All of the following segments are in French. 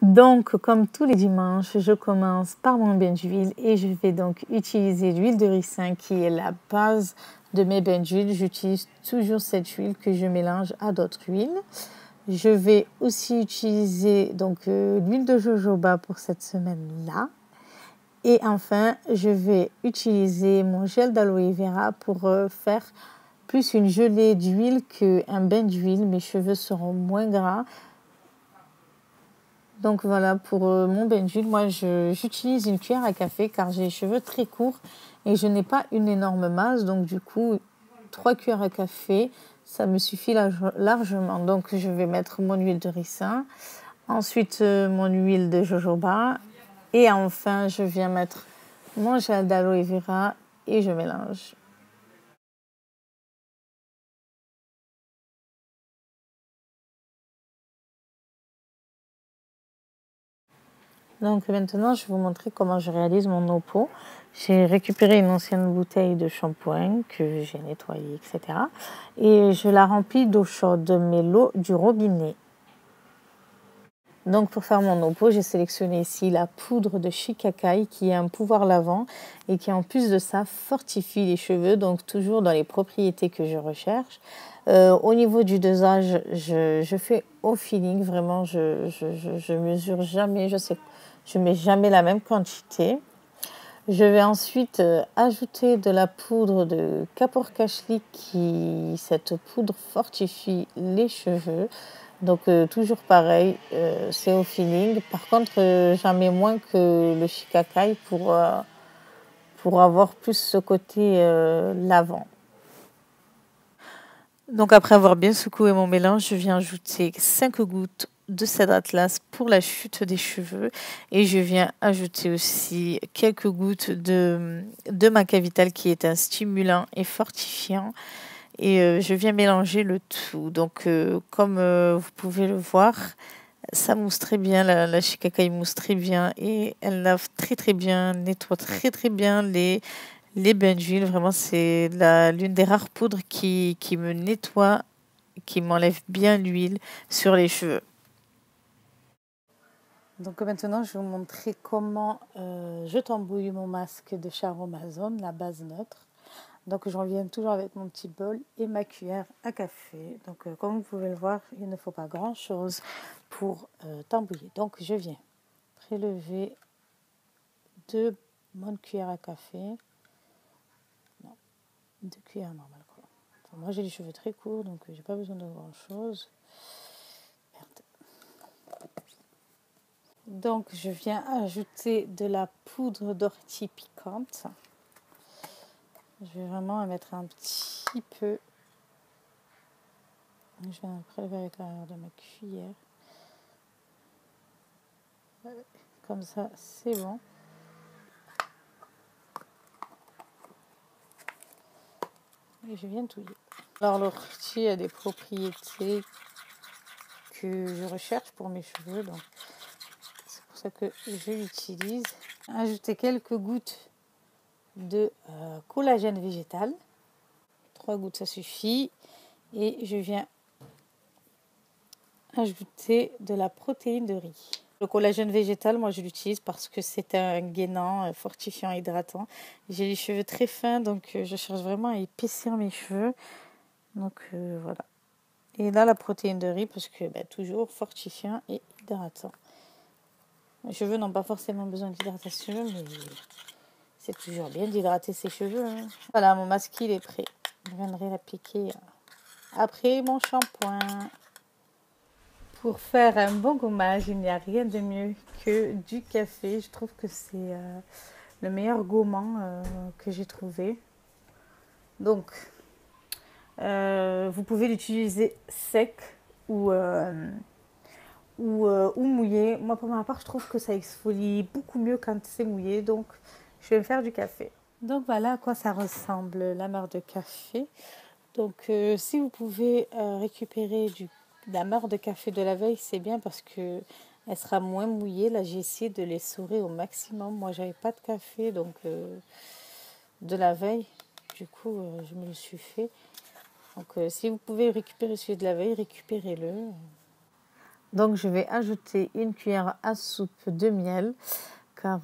Donc, comme tous les dimanches, je commence par mon bain d'huile et je vais donc utiliser l'huile de ricin qui est la base de mes bains d'huile. J'utilise toujours cette huile que je mélange à d'autres huiles. Je vais aussi utiliser donc l'huile de jojoba pour cette semaine-là. Et enfin, je vais utiliser mon gel d'aloe vera pour faire plus une gelée d'huile qu'un bain d'huile. Mes cheveux seront moins gras. Donc voilà, pour mon bain d'huile, moi j'utilise une cuillère à café car j'ai les cheveux très courts et je n'ai pas une énorme masse. Donc du coup, 3 cuillères à café, ça me suffit largement. Donc je vais mettre mon huile de ricin, ensuite mon huile de jojoba et enfin je viens mettre mon gel d'aloe vera et je mélange. Donc maintenant, je vais vous montrer comment je réalise mon eau pot. J'ai récupéré une ancienne bouteille de shampoing que j'ai nettoyée, etc. Et je la remplis d'eau chaude, mais l'eau du robinet. Donc pour faire mon eau pot, j'ai sélectionné ici la poudre de shikakai qui a un pouvoir lavant et qui en plus de ça fortifie les cheveux, donc toujours dans les propriétés que je recherche. Au niveau du dosage, je fais au feeling, vraiment, je mesure jamais, je mets jamais la même quantité. Je vais ensuite ajouter de la poudre de Kapoor-Kashli cette poudre fortifie les cheveux. Donc toujours pareil, c'est au feeling. Par contre, j'en mets moins que le shikakai pour avoir plus ce côté lavant. Donc après avoir bien secoué mon mélange, je viens ajouter 5 gouttes de cèdre Atlas pour la chute des cheveux et je viens ajouter aussi quelques gouttes de Maca-Vital qui est un stimulant et fortifiant et je viens mélanger le tout. Donc comme vous pouvez le voir, ça mousse très bien, la shikakai mousse très bien et elle lave très très bien, nettoie très très bien les bains d'huile. Vraiment, c'est l'une des rares poudres qui me nettoie, qui m'enlève bien l'huile sur les cheveux. Donc maintenant, je vais vous montrer comment je tambouille mon masque de Char Amazon, la base neutre. Donc je reviens toujours avec mon petit bol et ma cuillère à café. Donc comme vous pouvez le voir, il ne faut pas grand chose pour tambouiller. Donc je viens prélever 2 bonnes cuillères à café. Non, 2 cuillères normales quoi. Enfin, moi j'ai les cheveux très courts donc j'ai pas besoin de grand chose. Donc je viens ajouter de la poudre d'ortie piquante. Je vais vraiment en mettre un petit peu. Je viens prélever avec l'arrière de ma cuillère. Comme ça, c'est bon. Et je viens touiller. Alors l'ortie a des propriétés que je recherche pour mes cheveux. Donc c'est pour ça que je l'utilise. Ajouter quelques gouttes de collagène végétal. 3 gouttes, ça suffit. Et je viens ajouter de la protéine de riz. Le collagène végétal, moi je l'utilise parce que c'est un gainant, fortifiant, hydratant. J'ai les cheveux très fins, donc je cherche vraiment à épaissir mes cheveux. Donc voilà. Et là, la protéine de riz, parce que toujours fortifiant et hydratant. Les cheveux n'ont pas forcément besoin d'hydratation, mais c'est toujours bien d'hydrater ses cheveux. Hein. Voilà, mon masque il est prêt. Je viendrai l'appliquer après mon shampoing. Pour faire un bon gommage, il n'y a rien de mieux que du café. Je trouve que c'est le meilleur gommant que j'ai trouvé. Donc, vous pouvez l'utiliser sec ou mouillé. Moi, pour ma part, je trouve que ça exfolie beaucoup mieux quand c'est mouillé. Donc, je vais me faire du café. Donc, voilà à quoi ça ressemble, la mare de café. Donc, si vous pouvez récupérer la mare de café de la veille, c'est bien parce que elle sera moins mouillée. Là, j'ai essayé de les l'essorer au maximum. Moi, j'avais pas de café, donc de la veille. Du coup, je me le suis fait. Donc, si vous pouvez récupérer celui de la veille, récupérez-le. Donc je vais ajouter une cuillère à soupe de miel car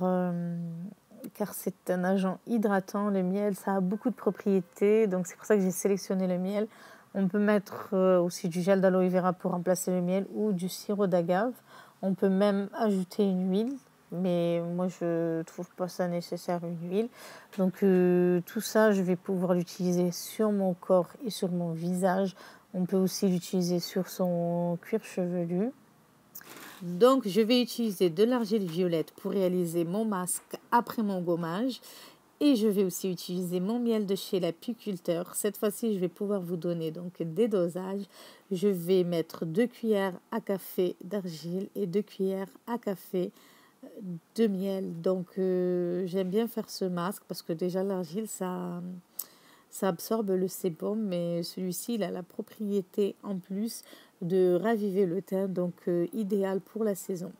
c'est un agent hydratant. Le miel, ça a beaucoup de propriétés, donc c'est pour ça que j'ai sélectionné le miel. On peut mettre aussi du gel d'aloe vera pour remplacer le miel ou du sirop d'agave. On peut même ajouter une huile, mais moi je trouve pas ça nécessaire, une huile. Donc tout ça, je vais pouvoir l'utiliser sur mon corps et sur mon visage. On peut aussi l'utiliser sur son cuir chevelu. Donc, je vais utiliser de l'argile violette pour réaliser mon masque après mon gommage. Et je vais aussi utiliser mon miel de chez l'apiculteur. Cette fois-ci, je vais pouvoir vous donner donc des dosages. Je vais mettre 2 cuillères à café d'argile et 2 cuillères à café de miel. Donc, j'aime bien faire ce masque parce que déjà l'argile, ça absorbe le sébum, mais celui-ci, il a la propriété en plus de raviver le teint, donc idéal pour la saison.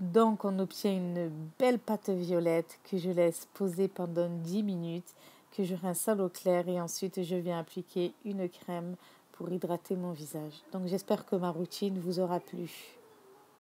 Donc on obtient une belle pâte violette que je laisse poser pendant 10 minutes, que je rince à l'eau claire et ensuite je viens appliquer une crème pour hydrater mon visage. Donc j'espère que ma routine vous aura plu.